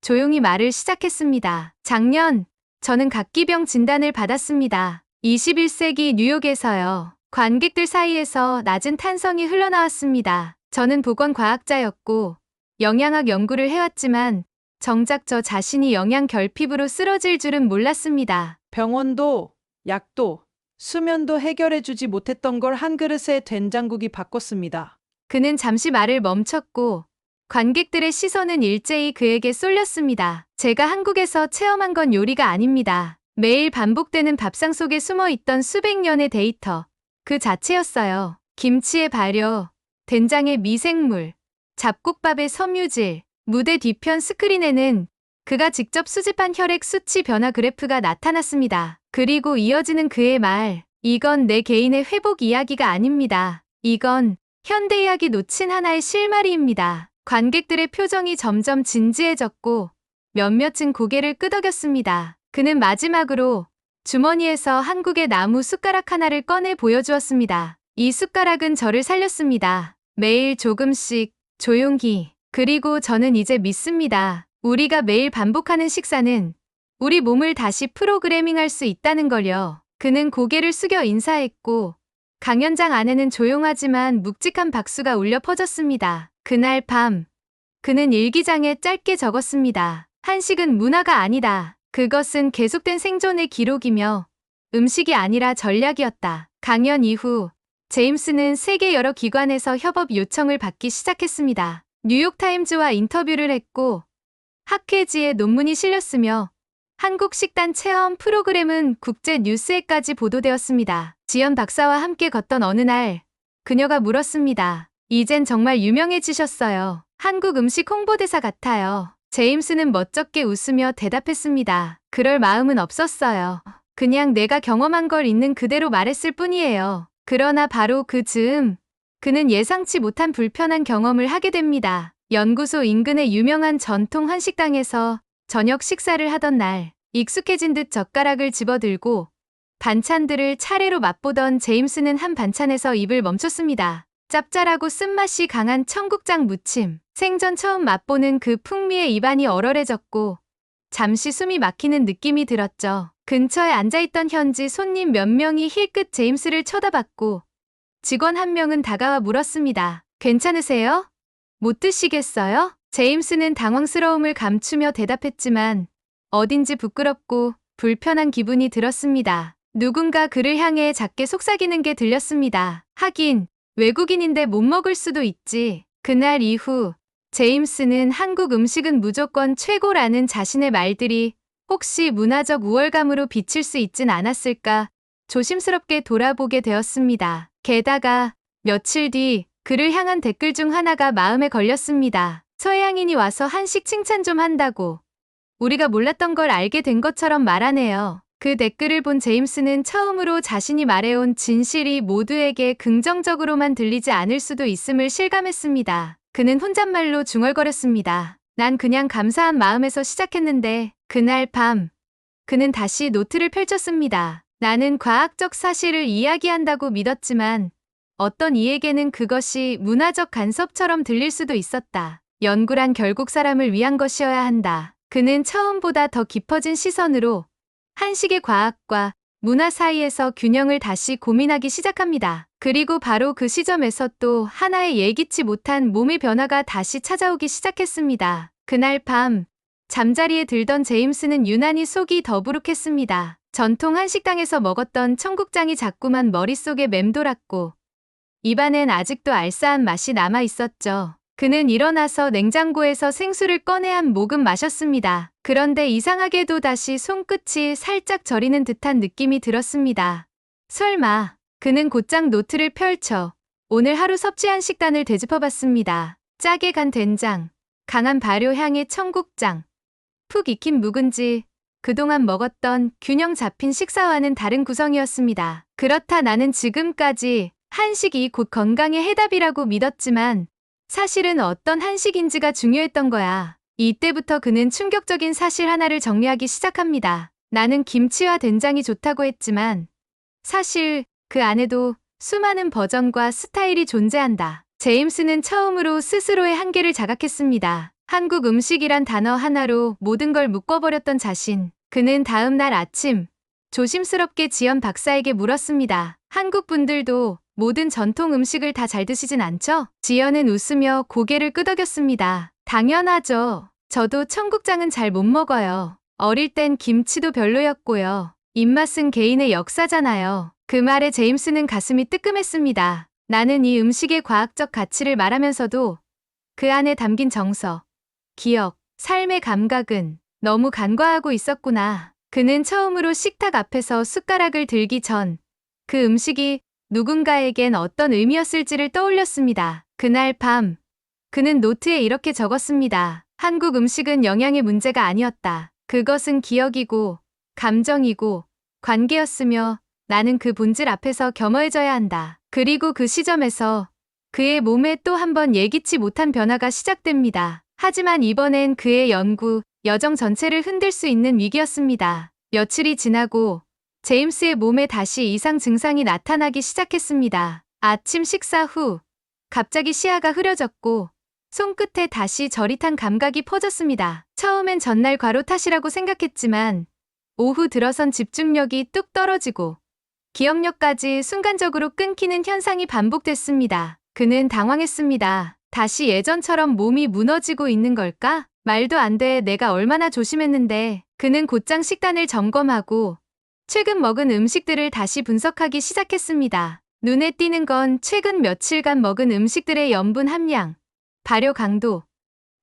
조용히 말을 시작했습니다. 작년 저는 각기병 진단을 받았습니다. 21세기 뉴욕에서요. 관객들 사이에서 낮은 탄성이 흘러나왔습니다. 저는 보건과학자였고 영양학 연구를 해왔지만 정작 저 자신이 영양 결핍으로 쓰러질 줄은 몰랐습니다.
병원도, 약도, 수면도 해결해주지 못했던 걸 한 그릇의 된장국이 바꿨습니다.
그는 잠시 말을 멈췄고 관객들의 시선은 일제히 그에게 쏠렸습니다. 제가 한국에서 체험한 건 요리가 아닙니다. 매일 반복되는 밥상 속에 숨어있던 수백 년의 데이터, 그 자체였어요. 김치의 발효, 된장의 미생물, 잡곡밥의 섬유질, 무대 뒤편 스크린에는 그가 직접 수집한 혈액 수치 변화 그래프가 나타났습니다. 그리고 이어지는 그의 말, 이건 내 개인의 회복 이야기가 아닙니다. 이건 현대의학이 놓친 하나의 실마리입니다. 관객들의 표정이 점점 진지해졌고 몇몇은 고개를 끄덕였습니다. 그는 마지막으로 주머니에서 한국의 나무 숟가락 하나를 꺼내 보여주었습니다. 이 숟가락은 저를 살렸습니다. 매일 조금씩, 조용히. 그리고 저는 이제 믿습니다. 우리가 매일 반복하는 식사는 우리 몸을 다시 프로그래밍할 수 있다는 걸요. 그는 고개를 숙여 인사했고 강연장 안에는 조용하지만 묵직한 박수가 울려 퍼졌습니다. 그날 밤, 그는 일기장에 짧게 적었습니다. 한식은 문화가 아니다. 그것은 계속된 생존의 기록이며 음식이 아니라 전략이었다. 강연 이후 제임스는 세계 여러 기관에서 협업 요청을 받기 시작했습니다. 뉴욕타임즈와 인터뷰를 했고 학회지에 논문이 실렸으며 한국 식단 체험 프로그램은 국제 뉴스에까지 보도되었습니다. 지연 박사와 함께 걷던 어느 날 그녀가 물었습니다. 이젠 정말 유명해지셨어요. 한국 음식 홍보대사 같아요. 제임스는 멋쩍게 웃으며 대답했습니다. 그럴 마음은 없었어요. 그냥 내가 경험한 걸 있는 그대로 말했을 뿐이에요. 그러나 바로 그 즈음, 그는 예상치 못한 불편한 경험을 하게 됩니다. 연구소 인근의 유명한 전통 한식당에서 저녁 식사를 하던 날, 익숙해진 듯 젓가락을 집어들고 반찬들을 차례로 맛보던 제임스는 한 반찬에서 입을 멈췄습니다. 짭짤하고 쓴맛이 강한 청국장 무침. 생전 처음 맛보는 그 풍미에 입안이 얼얼해졌고 잠시 숨이 막히는 느낌이 들었죠. 근처에 앉아있던 현지 손님 몇 명이 힐끗 제임스를 쳐다봤고 직원 한 명은 다가와 물었습니다. 괜찮으세요? 못 드시겠어요? 제임스는 당황스러움을 감추며 대답했지만 어딘지 부끄럽고 불편한 기분이 들었습니다. 누군가 그를 향해 작게 속삭이는 게 들렸습니다. 하긴 외국인인데 못 먹을 수도 있지. 그날 이후 제임스는 한국 음식은 무조건 최고라는 자신의 말들이 혹시 문화적 우월감으로 비칠 수 있진 않았을까 조심스럽게 돌아보게 되었습니다. 게다가 며칠 뒤 그를 향한 댓글 중 하나가 마음에 걸렸습니다. 서양인이 와서 한식 칭찬 좀 한다고 우리가 몰랐던 걸 알게 된 것처럼 말하네요. 그 댓글을 본 제임스는 처음으로 자신이 말해온 진실이 모두에게 긍정적으로만 들리지 않을 수도 있음을 실감했습니다. 그는 혼잣말로 중얼거렸습니다. 난 그냥 감사한 마음에서 시작했는데 그날 밤 그는 다시 노트를 펼쳤습니다. 나는 과학적 사실을 이야기한다고 믿었지만 어떤 이에게는 그것이 문화적 간섭처럼 들릴 수도 있었다. 연구란 결국 사람을 위한 것이어야 한다. 그는 처음보다 더 깊어진 시선으로 한식의 과학과 문화 사이에서 균형을 다시 고민하기 시작합니다. 그리고 바로 그 시점에서 또 하나의 예기치 못한 몸의 변화가 다시 찾아오기 시작했습니다. 그날 밤 잠자리에 들던 제임스는 유난히 속이 더부룩했습니다. 전통 한식당에서 먹었던 청국장이 자꾸만 머릿속에 맴돌았고 입안엔 아직도 알싸한 맛이 남아 있었죠. 그는 일어나서 냉장고에서 생수를 꺼내 한 모금 마셨습니다. 그런데 이상하게도 다시 손끝이 살짝 저리는 듯한 느낌이 들었습니다. 설마. 그는 곧장 노트를 펼쳐 오늘 하루 섭취한 식단을 되짚어봤습니다. 짜게 간 된장, 강한 발효향의 청국장, 푹 익힌 묵은지, 그동안 먹었던 균형 잡힌 식사와는 다른 구성이었습니다. 그렇다 나는 지금까지 한식이 곧 건강의 해답이라고 믿었지만 사실은 어떤 한식인지가 중요했던 거야. 이때부터 그는 충격적인 사실 하나를 정리하기 시작합니다. 나는 김치와 된장이 좋다고 했지만 사실 그 안에도 수많은 버전과 스타일이 존재한다. 제임스는 처음으로 스스로의 한계를 자각했습니다. 한국 음식이란 단어 하나로 모든 걸 묶어버렸던 자신. 그는 다음 날 아침 조심스럽게 지연 박사에게 물었습니다. 한국 분들도 모든 전통 음식을 다 잘 드시진 않죠? 지연은 웃으며 고개를 끄덕였습니다. 당연하죠. 저도 청국장은 잘 못 먹어요. 어릴 땐 김치도 별로였고요. 입맛은 개인의 역사잖아요. 그 말에 제임스는 가슴이 뜨끔했습니다. 나는 이 음식의 과학적 가치를 말하면서도 그 안에 담긴 정서, 기억, 삶의 감각은 너무 간과하고 있었구나. 그는 처음으로 식탁 앞에서 숟가락을 들기 전 그 음식이 누군가에겐 어떤 의미였을지를 떠올렸습니다. 그날 밤 그는 노트에 이렇게 적었습니다. 한국 음식은 영양의 문제가 아니었다. 그것은 기억이고 감정이고 관계였으며 나는 그 본질 앞에서 겸허해져야 한다. 그리고 그 시점에서 그의 몸에 또 한 번 예기치 못한 변화가 시작됩니다. 하지만 이번엔 그의 연구, 여정 전체를 흔들 수 있는 위기였습니다. 며칠이 지나고 제임스의 몸에 다시 이상 증상이 나타나기 시작했습니다. 아침 식사 후 갑자기 시야가 흐려졌고 손끝에 다시 저릿한 감각이 퍼졌습니다. 처음엔 전날 과로 탓이라고 생각했지만 오후 들어선 집중력이 뚝 떨어지고 기억력까지 순간적으로 끊기는 현상이 반복됐습니다. 그는 당황했습니다. 다시 예전처럼 몸이 무너지고 있는 걸까? 말도 안 돼. 내가 얼마나 조심했는데. 그는 곧장 식단을 점검하고 최근 먹은 음식들을 다시 분석하기 시작했습니다. 눈에 띄는 건 최근 며칠간 먹은 음식들의 염분 함량, 발효 강도,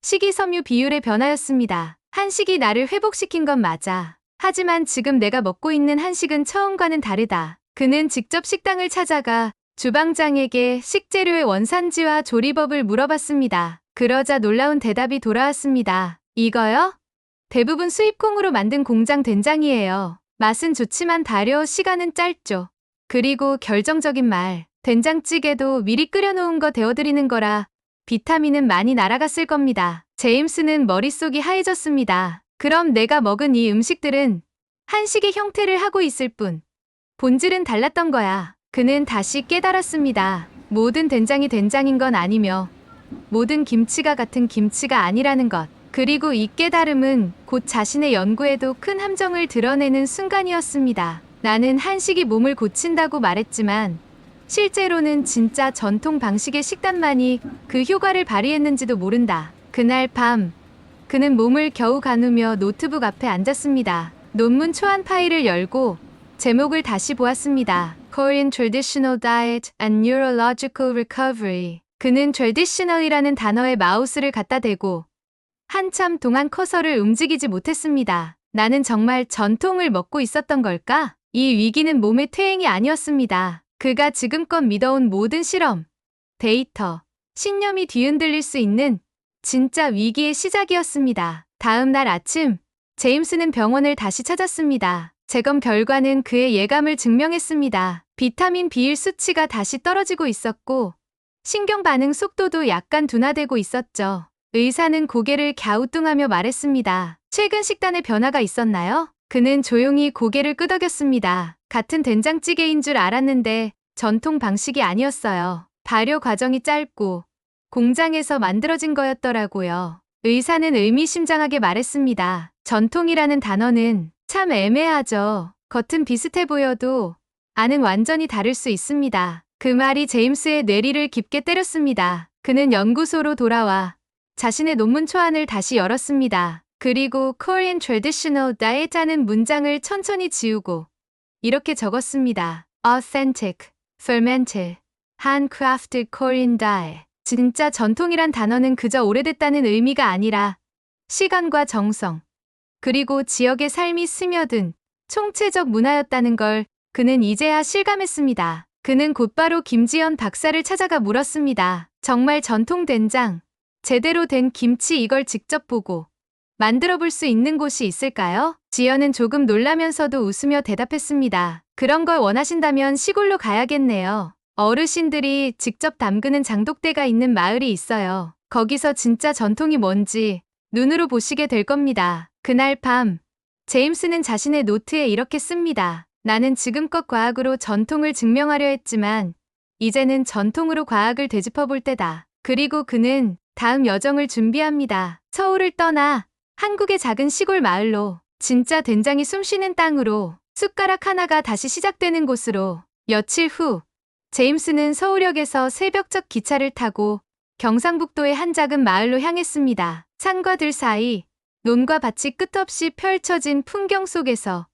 식이섬유 비율의 변화였습니다. 한식이 나를 회복시킨 건 맞아. 하지만 지금 내가 먹고 있는 한식은 처음과는 다르다. 그는 직접 식당을 찾아가 주방장에게 식재료의 원산지와 조리법을 물어봤습니다. 그러자 놀라운 대답이 돌아왔습니다. 이거요? 대부분 수입콩으로 만든 공장 된장이에요. 맛은 좋지만 발효 시간은 짧죠. 그리고 결정적인 말, 된장찌개도 미리 끓여놓은 거 데워드리는 거라 비타민은 많이 날아갔을 겁니다. 제임스는 머릿속이 하얘졌습니다. 그럼 내가 먹은 이 음식들은 한식의 형태를 하고 있을 뿐 본질은 달랐던 거야. 그는 다시 깨달았습니다. 모든 된장이 된장인 건 아니며 모든 김치가 같은 김치가 아니라는 것. 그리고 이 깨달음은 곧 자신의 연구에도 큰 함정을 드러내는 순간이었습니다. 나는 한식이 몸을 고친다고 말했지만 실제로는 진짜 전통 방식의 식단만이 그 효과를 발휘했는지도 모른다. 그날 밤, 그는 몸을 겨우 가누며 노트북 앞에 앉았습니다. 논문 초안 파일을 열고 제목을 다시 보았습니다. Korean Traditional Diet and Neurological Recovery. 그는 traditional이라는 단어에 마우스를 갖다 대고 한참 동안 커서를 움직이지 못했습니다. 나는 정말 전통을 먹고 있었던 걸까? 이 위기는 몸의 퇴행이 아니었습니다. 그가 지금껏 믿어온 모든 실험, 데이터, 신념이 뒤흔들릴 수 있는 진짜 위기의 시작이었습니다. 다음 날 아침, 제임스는 병원을 다시 찾았습니다. 재검 결과는 그의 예감을 증명했습니다. 비타민 B1 수치가 다시 떨어지고 있었고, 신경 반응 속도도 약간 둔화되고 있었죠. 의사는 고개를 갸우뚱하며 말했습니다. 최근 식단에 변화가 있었나요? 그는 조용히 고개를 끄덕였습니다. 같은 된장찌개인 줄 알았는데 전통 방식이 아니었어요. 발효 과정이 짧고 공장에서 만들어진 거였더라고요. 의사는 의미심장하게 말했습니다. 전통이라는 단어는 참 애매하죠. 겉은 비슷해 보여도 안은 완전히 다를 수 있습니다. 그 말이 제임스의 뇌리를 깊게 때렸습니다. 그는 연구소로 돌아와 자신의 논문 초안을 다시 열었습니다. 그리고 Korean Traditional Diet라는 문장을 천천히 지우고 이렇게 적었습니다. Authentic, fermented, handcrafted Korean diet. 진짜 전통이란 단어는 그저 오래됐다는 의미가 아니라 시간과 정성, 그리고 지역의 삶이 스며든 총체적 문화였다는 걸 그는 이제야 실감했습니다. 그는 곧바로 김지연 박사를 찾아가 물었습니다. 정말 전통 된장, 제대로 된 김치 이걸 직접 보고 만들어 볼 수 있는 곳이 있을까요? 지연은 조금 놀라면서도 웃으며 대답했습니다. 그런 걸 원하신다면 시골로 가야겠네요. 어르신들이 직접 담그는 장독대가 있는 마을이 있어요. 거기서 진짜 전통이 뭔지 눈으로 보시게 될 겁니다. 그날 밤, 제임스는 자신의 노트에 이렇게 씁니다. 나는 지금껏 과학으로 전통을 증명하려 했지만 이제는 전통으로 과학을 되짚어 볼 때다. 그리고 그는 다음 여정을 준비합니다. 서울을 떠나 한국의 작은 시골 마을로, 진짜 된장이 숨쉬는 땅으로, 숟가락 하나가 다시 시작되는 곳으로. 며칠 후, 제임스는 서울역에서 새벽적 기차를 타고 경상북도의 한 작은 마을로 향했습니다. 산과 들 사이, 논과 밭이 끝없이 펼쳐진 풍경 속에서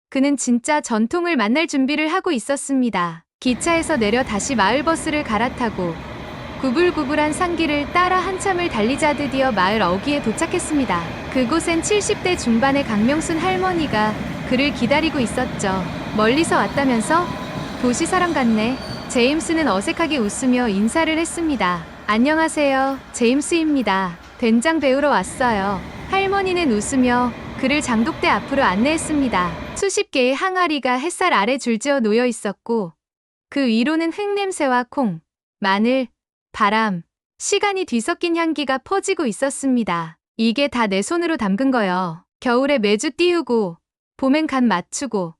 그는 진짜 전통을 만날 준비를 하고 있었습니다. 기차에서 내려 다시 마을버스를 갈아타고 구불구불한 산길을 따라 한참을 달리자 드디어 마을 어귀에 도착했습니다. 그곳엔 70대 중반의 강명순 할머니가 그를 기다리고 있었죠. 멀리서 왔다면서? 도시 사람 같네. 제임스는 어색하게 웃으며 인사를 했습니다. 안녕하세요. 제임스입니다. 된장 배우러 왔어요. 할머니는 웃으며 그를 장독대 앞으로 안내했습니다. 수십 개의 항아리가 햇살 아래 줄지어 놓여 있었고 그 위로는 흙냄새와 콩, 마늘, 바람, 시간이 뒤섞인 향기가 퍼지고 있었습니다. 이게 다 내 손으로 담근 거요. 겨울에 매주 띄우고, 봄엔 간 맞추고,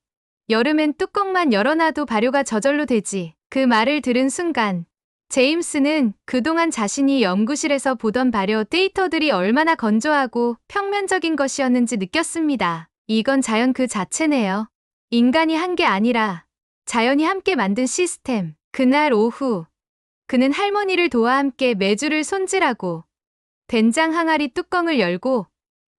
여름엔 뚜껑만 열어놔도 발효가 저절로 되지. 그 말을 들은 순간, 제임스는 그동안 자신이 연구실에서 보던 발효 데이터들이 얼마나 건조하고 평면적인 것이었는지 느꼈습니다. 이건 자연 그 자체네요. 인간이 한 게 아니라 자연이 함께 만든 시스템. 그날 오후, 그는 할머니를 도와 함께 메주를 손질하고 된장 항아리 뚜껑을 열고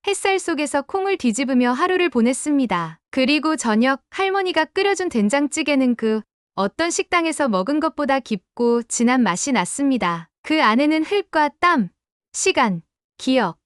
햇살 속에서 콩을 뒤집으며 하루를 보냈습니다. 그리고 저녁 할머니가 끓여준 된장찌개는 그 어떤 식당에서 먹은 것보다 깊고 진한 맛이 났습니다. 그 안에는 흙과 땀, 시간, 기억,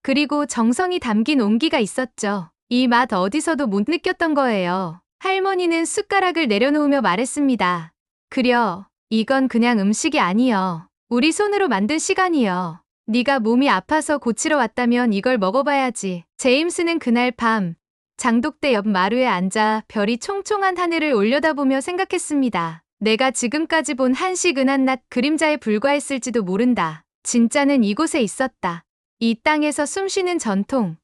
그리고 정성이 담긴 온기가 있었죠. 이 맛 어디서도 못 느꼈던 거예요. 할머니는 숟가락을 내려놓으며 말했습니다. 그려, 이건 그냥 음식이 아니여. 우리 손으로 만든 시간이여. 네가 몸이 아파서 고치러 왔다면 이걸 먹어봐야지. 제임스는 그날 밤 장독대 옆 마루에 앉아 별이 총총한 하늘을 올려다보며 생각했습니다. 내가 지금까지 본 한식 은한낮 그림자에 불과했을지도 모른다. 진짜는 이곳에 있었다. 이 땅에서 숨쉬는 전통.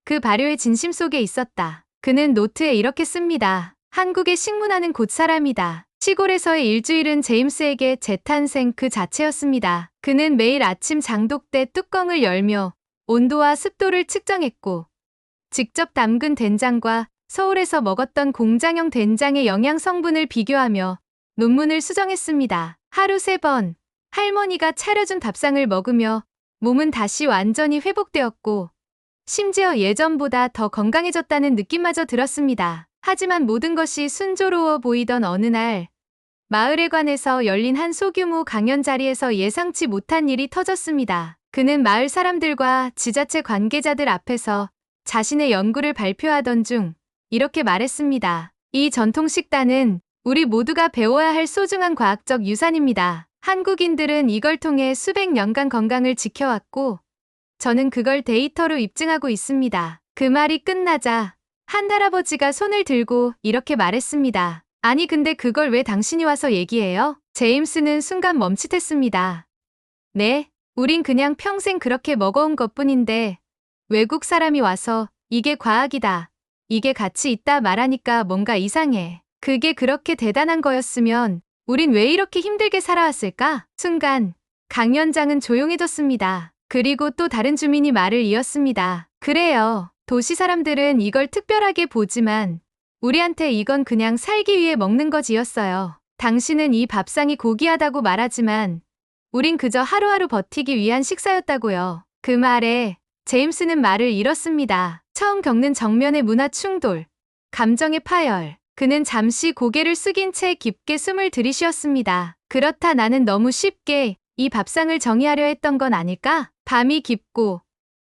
그 발효의 진심 속에 있었다. 그는 노트에 이렇게 씁니다. 한국의 식문화는 곧 사람이다. 시골에서의 일주일은 제임스에게 재탄생 그 자체였습니다. 그는 매일 아침 장독대 뚜껑을 열며 온도와 습도를 측정했고 직접 담근 된장과 서울에서 먹었던 공장형 된장의 영양 성분을 비교하며 논문을 수정했습니다. 하루 3번 할머니가 차려준 밥상을 먹으며 몸은 다시 완전히 회복되었고 심지어 예전보다 더 건강해졌다는 느낌마저 들었습니다. 하지만 모든 것이 순조로워 보이던 어느 날 마을에 관해서 열린 한 소규모 강연 자리에서 예상치 못한 일이 터졌습니다. 그는 마을 사람들과 지자체 관계자들 앞에서 자신의 연구를 발표하던 중 이렇게 말했습니다. 이 전통 식단은 우리 모두가 배워야 할 소중한 과학적 유산입니다. 한국인들은 이걸 통해 수백 년간 건강을 지켜왔고 저는 그걸 데이터로 입증하고 있습니다. 그 말이 끝나자 한 할아버지가 손을 들고 이렇게 말했습니다. 아니 근데 그걸 왜 당신이 와서 얘기해요? 제임스는 순간 멈칫했습니다. 네, 우린 그냥 평생 그렇게 먹어온 것뿐인데 외국 사람이 와서 이게 과학이다, 이게 가치 있다 말하니까 뭔가 이상해. 그게 그렇게 대단한 거였으면 우린 왜 이렇게 힘들게 살아왔을까? 순간 강연장은 조용해졌습니다. 그리고 또 다른 주민이 말을 이었습니다. 그래요. 도시 사람들은 이걸 특별하게 보지만 우리한테 이건 그냥 살기 위해 먹는 거지였어요. 당신은 이 밥상이 고귀하다고 말하지만 우린 그저 하루하루 버티기 위한 식사였다고요. 그 말에 제임스는 말을 잃었습니다. 처음 겪는 정면의 문화 충돌, 감정의 파열. 그는 잠시 고개를 숙인 채 깊게 숨을 들이쉬었습니다. 그렇다 나는 너무 쉽게 이 밥상을 정의하려 했던 건 아닐까? 밤이 깊고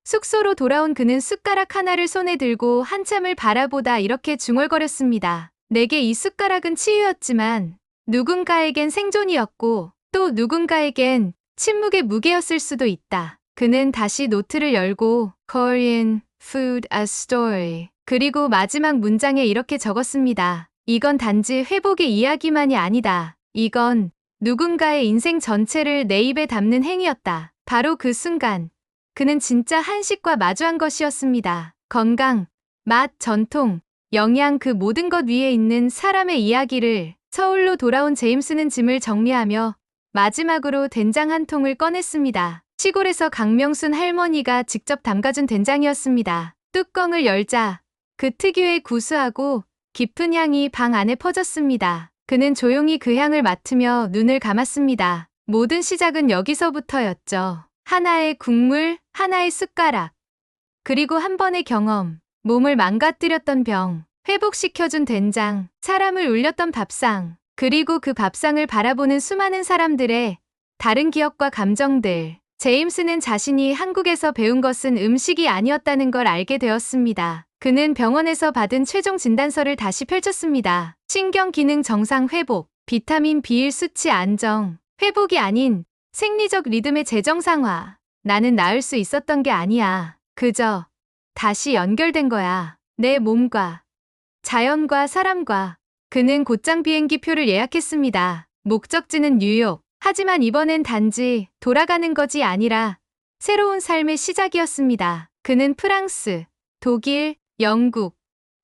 숙소로 돌아온 그는 숟가락 하나를 손에 들고 한참을 바라보다 이렇게 중얼거렸습니다. 내게 이 숟가락은 치유였지만 누군가에겐 생존이었고 또 누군가에겐 침묵의 무게였을 수도 있다. 그는 다시 노트를 열고 Korean Food as Story 그리고 마지막 문장에 이렇게 적었습니다. 이건 단지 회복의 이야기만이 아니다. 이건 누군가의 인생 전체를 내 입에 담는 행위였다. 바로 그 순간 그는 진짜 한식과 마주한 것이었습니다. 건강, 맛, 전통, 영양 그 모든 것 위에 있는 사람의 이야기를. 서울로 돌아온 제임스는 짐을 정리하며 마지막으로 된장 한 통을 꺼냈습니다. 시골에서 강명순 할머니가 직접 담가준 된장이었습니다. 뚜껑을 열자 그 특유의 구수하고 깊은 향이 방 안에 퍼졌습니다. 그는 조용히 그 향을 맡으며 눈을 감았습니다. 모든 시작은 여기서부터였죠. 하나의 국물, 하나의 숟가락, 그리고 한 번의 경험, 몸을 망가뜨렸던 병, 회복시켜준 된장, 사람을 울렸던 밥상, 그리고 그 밥상을 바라보는 수많은 사람들의 다른 기억과 감정들. 제임스는 자신이 한국에서 배운 것은 음식이 아니었다는 걸 알게 되었습니다. 그는 병원에서 받은 최종 진단서를 다시 펼쳤습니다. 신경 기능 정상 회복, 비타민 B1 수치 안정, 회복이 아닌 생리적 리듬의 재정상화. 나는 나을 수 있었던 게 아니야. 그저 다시 연결된 거야. 내 몸과 자연과 사람과. 그는 곧장 비행기 표를 예약했습니다. 목적지는 뉴욕. 하지만 이번엔 단지 돌아가는 것이 아니라 새로운 삶의 시작이었습니다. 그는 프랑스, 독일, 영국,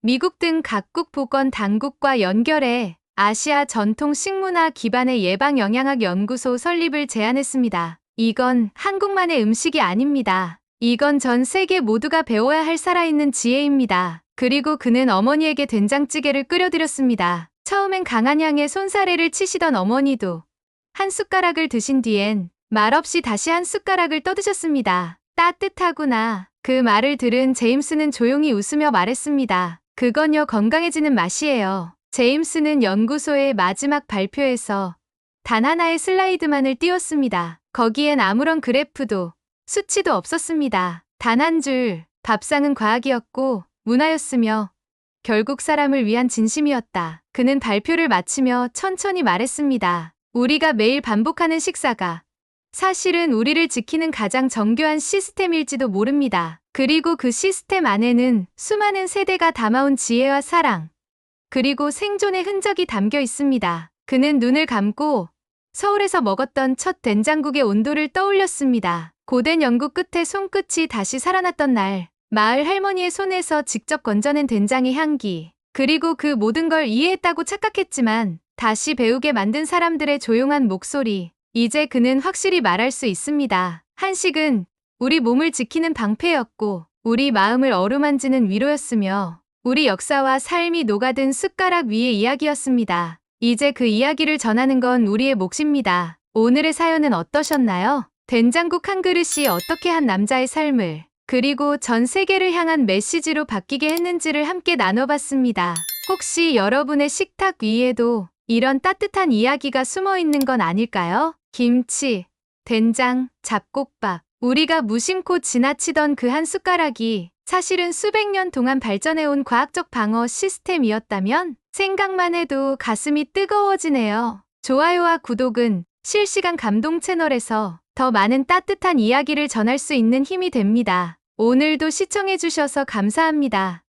미국 등 각국 보건 당국과 연결해 아시아 전통 식문화 기반의 예방영양학 연구소 설립을 제안했습니다. 이건 한국만의 음식이 아닙니다. 이건 전 세계 모두가 배워야 할 살아있는 지혜입니다. 그리고 그는 어머니에게 된장찌개를 끓여드렸습니다. 처음엔 강한 향에 손사래를 치시던 어머니도 한 숟가락을 드신 뒤엔 말없이 다시 한 숟가락을 떠드셨습니다. 따뜻하구나. 그 말을 들은 제임스는 조용히 웃으며 말했습니다. 그건요 건강해지는 맛이에요. 제임스는 연구소의 마지막 발표에서 단 하나의 슬라이드만을 띄웠습니다. 거기엔 아무런 그래프도 수치도 없었습니다. 단 한 줄. 밥상은 과학이었고 문화였으며 결국 사람을 위한 진심이었다. 그는 발표를 마치며 천천히 말했습니다. 우리가 매일 반복하는 식사가 사실은 우리를 지키는 가장 정교한 시스템일지도 모릅니다. 그리고 그 시스템 안에는 수많은 세대가 담아온 지혜와 사랑, 그리고 생존의 흔적이 담겨 있습니다. 그는 눈을 감고 서울에서 먹었던 첫 된장국의 온도를 떠올렸습니다. 고된 연구 끝에 손끝이 다시 살아났던 날, 마을 할머니의 손에서 직접 건져낸 된장의 향기, 그리고 그 모든 걸 이해했다고 착각했지만 다시 배우게 만든 사람들의 조용한 목소리. 이제 그는 확실히 말할 수 있습니다. 한식은 우리 몸을 지키는 방패였고 우리 마음을 어루만지는 위로였으며 우리 역사와 삶이 녹아든 숟가락 위의 이야기였습니다. 이제 그 이야기를 전하는 건 우리의 몫입니다. 오늘의 사연은 어떠셨나요? 된장국 한 그릇이 어떻게 한 남자의 삶을, 그리고 전 세계를 향한 메시지로 바뀌게 했는지를 함께 나눠봤습니다. 혹시 여러분의 식탁 위에도 이런 따뜻한 이야기가 숨어 있는 건 아닐까요? 김치, 된장, 잡곡밥. 우리가 무심코 지나치던 그 한 숟가락이 사실은 수백 년 동안 발전해온 과학적 방어 시스템이었다면 생각만 해도 가슴이 뜨거워지네요. 좋아요와 구독은 실시간 감동 채널에서 더 많은 따뜻한 이야기를 전할 수 있는 힘이 됩니다. 오늘도 시청해주셔서 감사합니다.